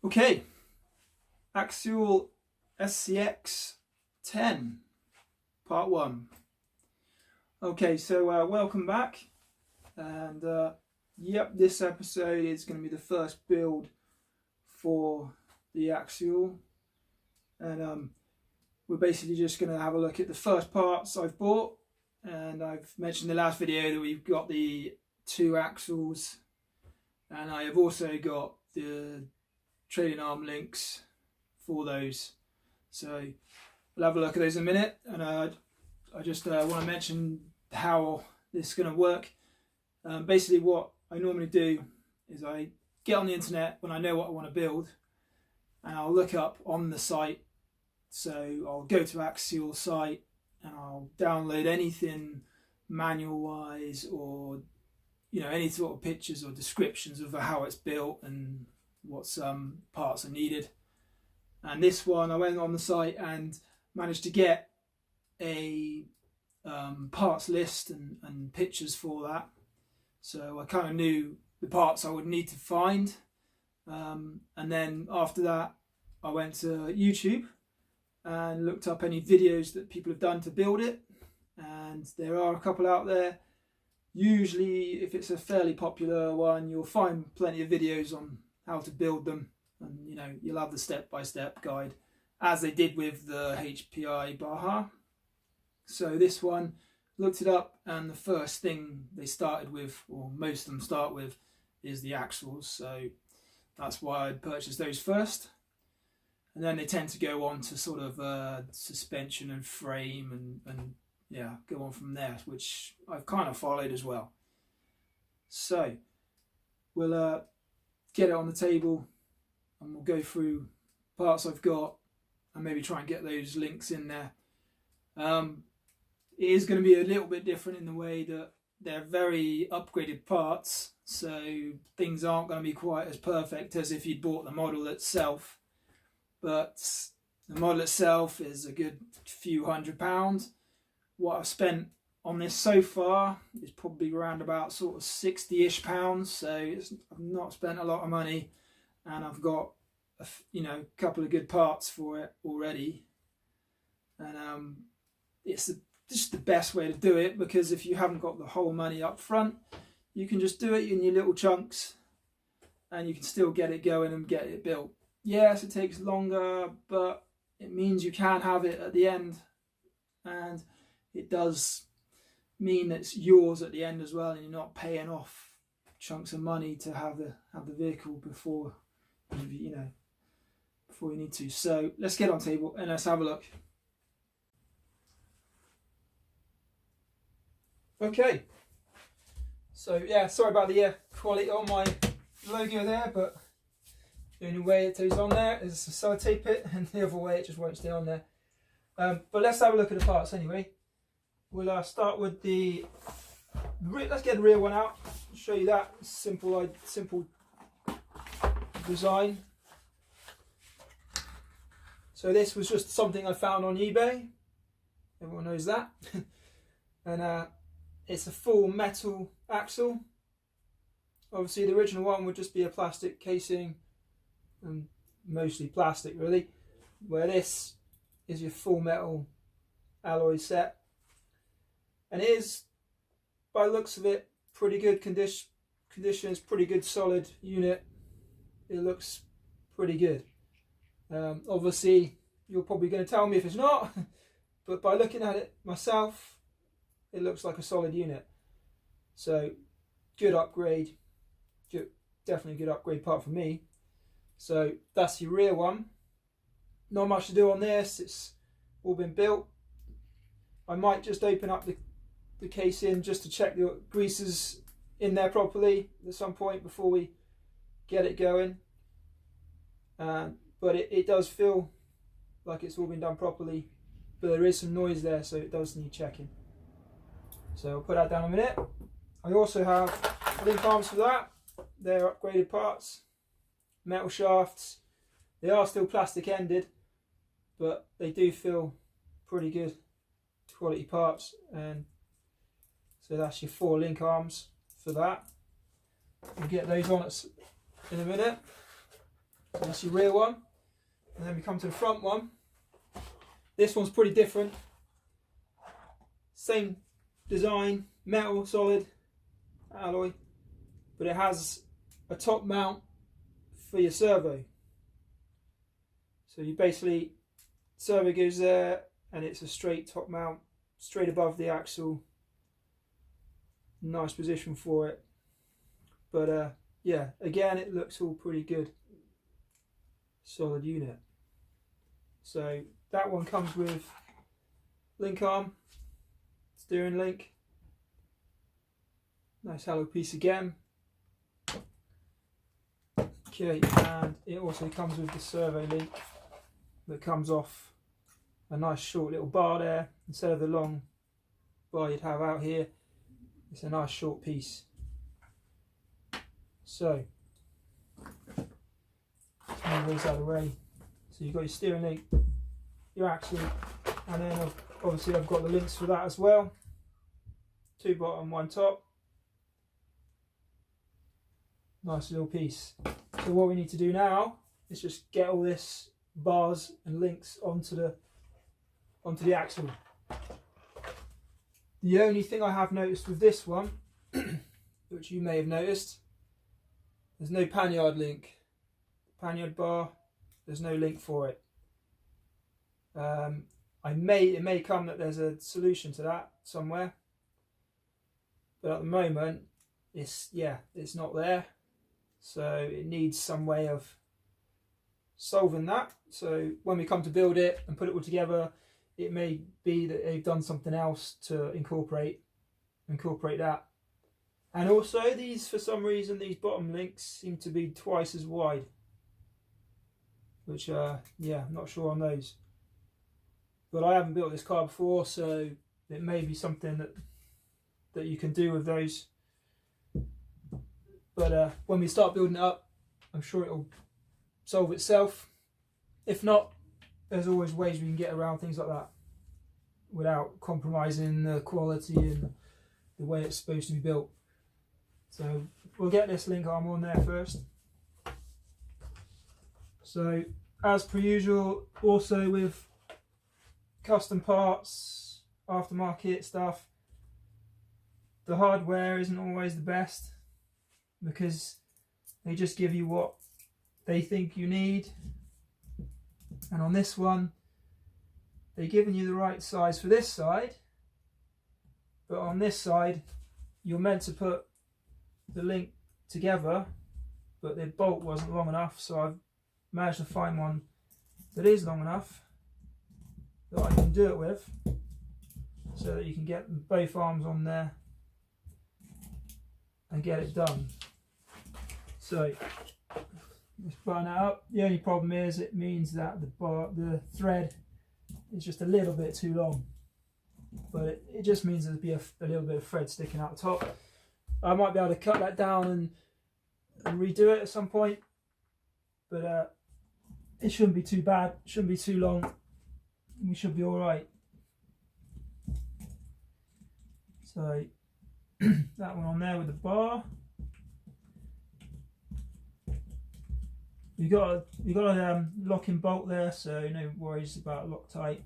Okay, axial SCX 10, part 1. Okay, so welcome back, and yep, this episode is going to be the first build for the axial, and we're basically just going to have a look at the first parts I've bought. And I've mentioned in the last video that we've got the 2 axles, and I have also got the trailing arm links for those, so we'll have a look at those in a minute. And I just want to mention how this is going to work. Basically what I normally do is I get on the internet when I know what I want to build, and I'll look up on the site. So I'll go to Axial site and I'll download anything manual wise, or any sort of pictures or descriptions of how it's built and what parts are needed. And this one, I went on the site and managed to get a parts list and pictures for that, so I kind of knew the parts I would need to find. And then after that I went to YouTube and looked up any videos that people have done to build it, and there are a couple out there. Usually if it's a fairly popular one, you'll find plenty of videos on how to build them, and you'll have the step-by-step guide, as they did with the HPI Baja. So this one, looked it up, and the first thing they started with, or most of them start with, is the axles. So that's why I purchased those first, and then they tend to go on to sort of suspension and frame, and yeah, go on from there, which I've kind of followed as well. So we'll get it on the table and we'll go through parts I've got and maybe try and get those links in there. It is going to be a little bit different in the way that they're very upgraded parts, so things aren't going to be quite as perfect as if you'd bought the model itself. But the model itself is a good few £100. What I've spent on this so far is probably around about sort of £60-ish, so I've not spent a lot of money, and I've got a couple of good parts for it already. And it's just the best way to do it, because if you haven't got the whole money up front, you can just do it in your little chunks and you can still get it going and get it built. Yes, it takes longer, but it means you can have it at the end, and it does mean that it's yours at the end as well, and you're not paying off chunks of money to have the vehicle before before you need to. So let's get on table and let's have a look. Okay, so yeah, sorry about the quality on my logo there, but the only way it goes on there is to sellotape it, and the other way it just won't stay on there. But let's have a look at the parts anyway. We'll start with let's get the rear one out, show you that simple design. So this was just something I found on eBay, everyone knows that. And it's a full metal axle. Obviously the original one would just be a plastic casing, and mostly plastic really, where this is your full metal alloy set. And it is, by the looks of it, pretty good conditions, pretty good solid unit. It looks pretty good. Obviously you're probably going to tell me if it's not, but by looking at it myself, it looks like a solid unit. So good upgrade, definitely a good upgrade part for me. So that's your rear one. Not much to do on this, it's all been built. I might just open up the casing just to check the greases in there properly at some point before we get it going. But it does feel like it's all been done properly, but there is some noise there, so it does need checking. So I'll put that down in a minute. I also have link arms for that. They're upgraded parts, metal shafts. They are still plastic ended, but they do feel pretty good quality parts. And so that's your 4 link arms for that. We'll get those on in a minute. So That's your rear one. And then we come to the front one. This one's pretty different. Same design, metal, solid, alloy, but it has a top mount for your servo. So you basically, servo goes there and it's a straight top mount, straight above the axle. Nice position for it. But yeah, again, it looks all pretty good. Solid unit. So that one comes with link arm, steering link, nice alloy piece again. Okay, and it also comes with the servo link that comes off a nice short little bar there. Instead of the long bar you'd have out here, it's a nice short piece. So move those out of the way. So you've got your steering link, your axle, and then obviously I've got the links for that as well. 2 bottom, 1 top. Nice little piece. So what we need to do now is just get all this bars and links onto the axle. The only thing I have noticed with this one, which you may have noticed, there's no panniard link. Panniard bar, there's no link for it. It may come that there's a solution to that somewhere, but at the moment it's not there, so it needs some way of solving that. So when we come to build it and put it all together, it may be that they've done something else to incorporate that. And also these, for some reason, these bottom links seem to be twice as wide, which yeah, I'm not sure on those. But I haven't built this car before, so it may be something that you can do with those. But when we start building it up, I'm sure it'll solve itself. If not, there's always ways we can get around things like that without compromising the quality and the way it's supposed to be built. So we'll get this link arm on there first. So as per usual, also with custom parts, aftermarket stuff, the hardware isn't always the best because they just give you what they think you need. And on this one, they've given you the right size for this side, but on this side you're meant to put the link together, but the bolt wasn't long enough, so I've managed to find one that is long enough that I can do it with, so that you can get both arms on there and get it done. So let's button that up. The only problem is it means that the thread is just a little bit too long, but it just means there'll be a little bit of thread sticking out the top. I might be able to cut that down and redo it at some point, but it shouldn't be too bad, shouldn't be too long, we should be alright. So that one on there with the bar. You got a locking bolt there, so no worries about Loctite.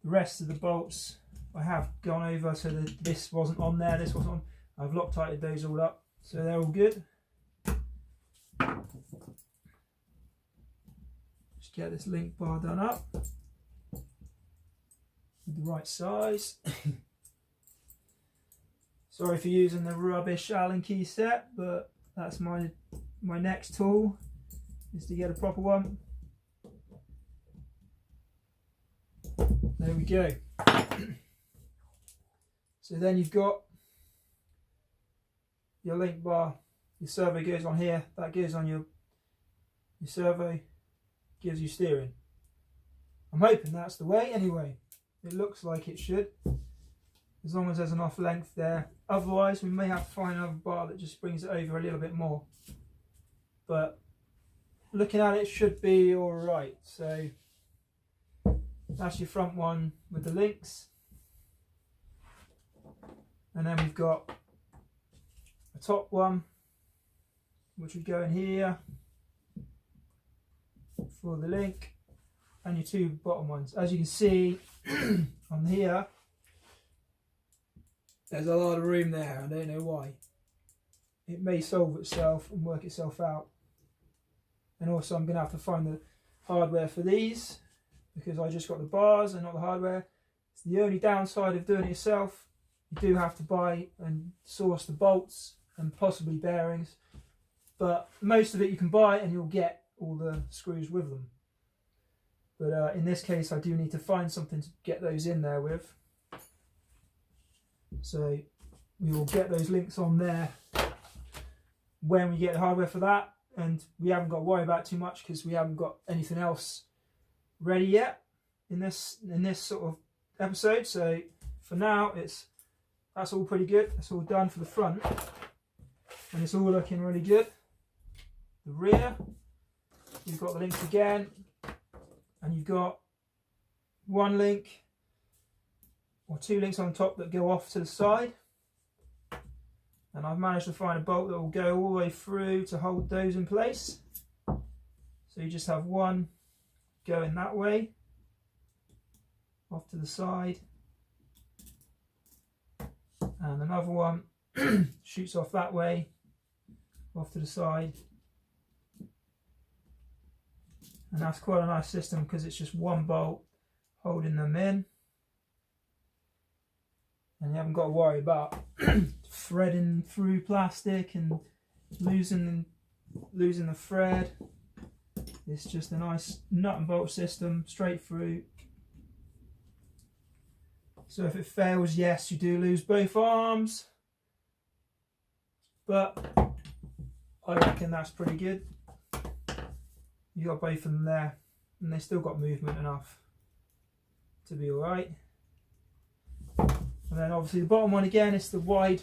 The rest of the bolts I have gone over, so that this wasn't on there, this wasn't on. I've Loctited those all up, so they're all good. Just get this link bar done up with the right size. Sorry for using the rubbish Allen key set, but that's my next tool, is to get a proper one. There we go. So then you've got your link bar, your servo goes on here, that goes on your servo, gives you steering. I'm hoping that's the way anyway. It looks like it should, as long as there's enough length there. Otherwise we may have to find another bar that just brings it over a little bit more. But looking at it, should be alright. So that's your front one with the links. And then we've got a top one, which would go in here. for the link, and your two bottom ones. As you can see on here, there's a lot of room there. I don't know why. It may solve itself and work itself out. And also I'm going to have to find the hardware for these, because I just got the bars and not the hardware. It's the only downside of doing it yourself. You do have to buy and source the bolts and possibly bearings, but most of it you can buy and you'll get all the screws with them. But in this case I do need to find something to get those in there with. So we will get those links on there when we get the hardware for that, and we haven't got to worry about too much because we haven't got anything else ready yet in this sort of episode. So for now that's all pretty good. That's all done for the front, and it's all looking really good. The rear, you've got the links again, and you've got one link or two links on top that go off to the side, and I've managed to find a bolt that will go all the way through to hold those in place. So you just have one going that way off to the side, and another one shoots off that way off to the side. And that's quite a nice system because it's just one bolt holding them in, and you haven't got to worry about threading through plastic and losing the thread. It's just a nice nut and bolt system straight through. So if it fails, yes, you do lose both arms, but I reckon that's pretty good. You got both of them there, and they still got movement enough to be alright. And then obviously the bottom one again is the wide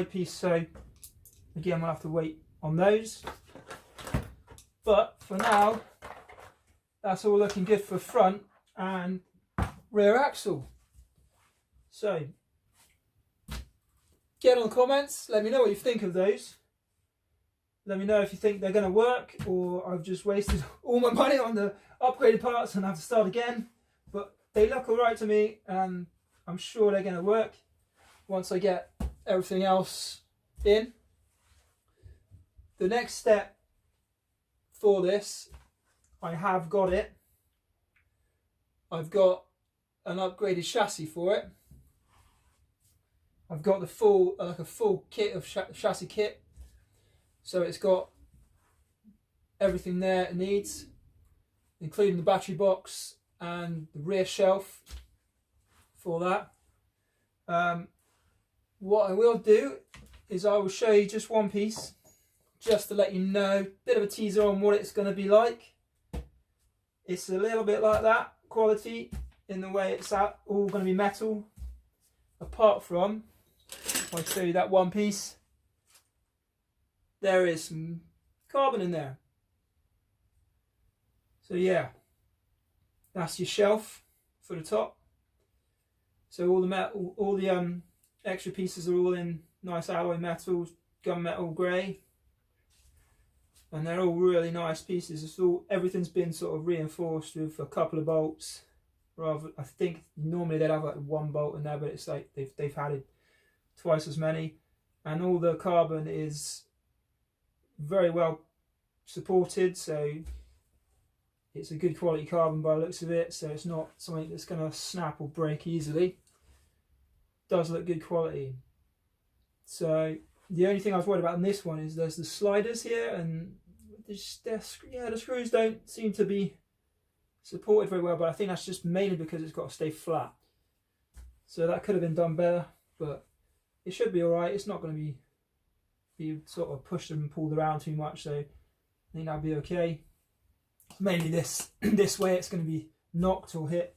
piece, so again we'll have to wait on those. But for now, that's all looking good for front and rear axle. So get on the comments, let me know what you think of those. Let me know if you think they're going to work, or I've just wasted all my money on the upgraded parts and have to start again. But they look alright to me, and I'm sure they're going to work once I get everything else in. The next step for this, I have got it. I've got an upgraded chassis for it. I've got the full, like a full kit of chassis kit. So it's got everything there it needs, including the battery box and the rear shelf for that. What I will do is I will show you just one piece, just to let you know, bit of a teaser on what it's going to be like. It's a little bit like that quality in the way it's all going to be metal, apart from, if I show you that one piece, there is some carbon in there. So yeah, that's your shelf for the top. So all the metal, all the extra pieces are all in nice alloy metals, gunmetal grey, and they're all really nice pieces. It's all, everything's been sort of reinforced with a couple of bolts. Rather, I think normally they'd have like one bolt in there, but it's like they've added twice as many, and all the carbon is very well supported, so it's a good quality carbon by the looks of it, so it's not something that's going to snap or break easily. Does look good quality. So the only thing I was worried about in this one is there's the sliders here, and the screws don't seem to be supported very well, but I think that's just mainly because it's got to stay flat. So that could have been done better, but it should be alright. It's not going to be sort of pushed and pulled around too much, so I think that'll be okay. Mainly this way it's going to be knocked or hit,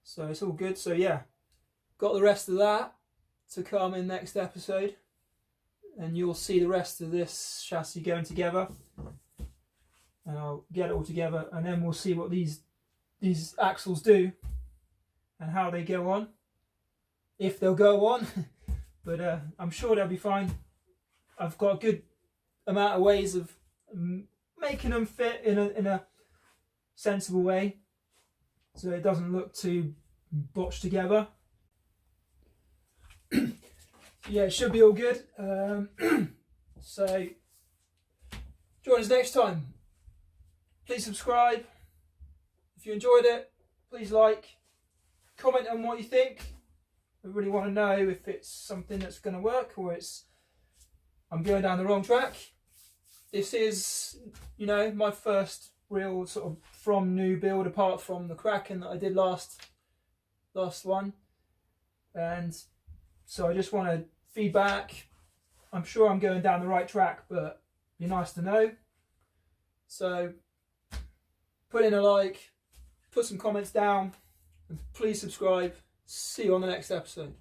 so it's all good. So yeah, got the rest of that to come in next episode, and you'll see the rest of this chassis going together, and I'll get it all together, and then we'll see what these axles do and how they go on, if they'll go on. But I'm sure they'll be fine. I've got a good amount of ways of making them fit in a sensible way, so it doesn't look too botched together. Yeah, it should be all good. So join us next time. Please subscribe. If you enjoyed it, please like, comment on what you think. I really want to know if it's something that's going to work or I'm going down the wrong track. This is, my first real sort of from new build, apart from the cracking that I did last one. And so I just want to feedback. I'm sure I'm going down the right track, but it'd be nice to know. So put in a like, put some comments down, and please subscribe. See you on the next episode.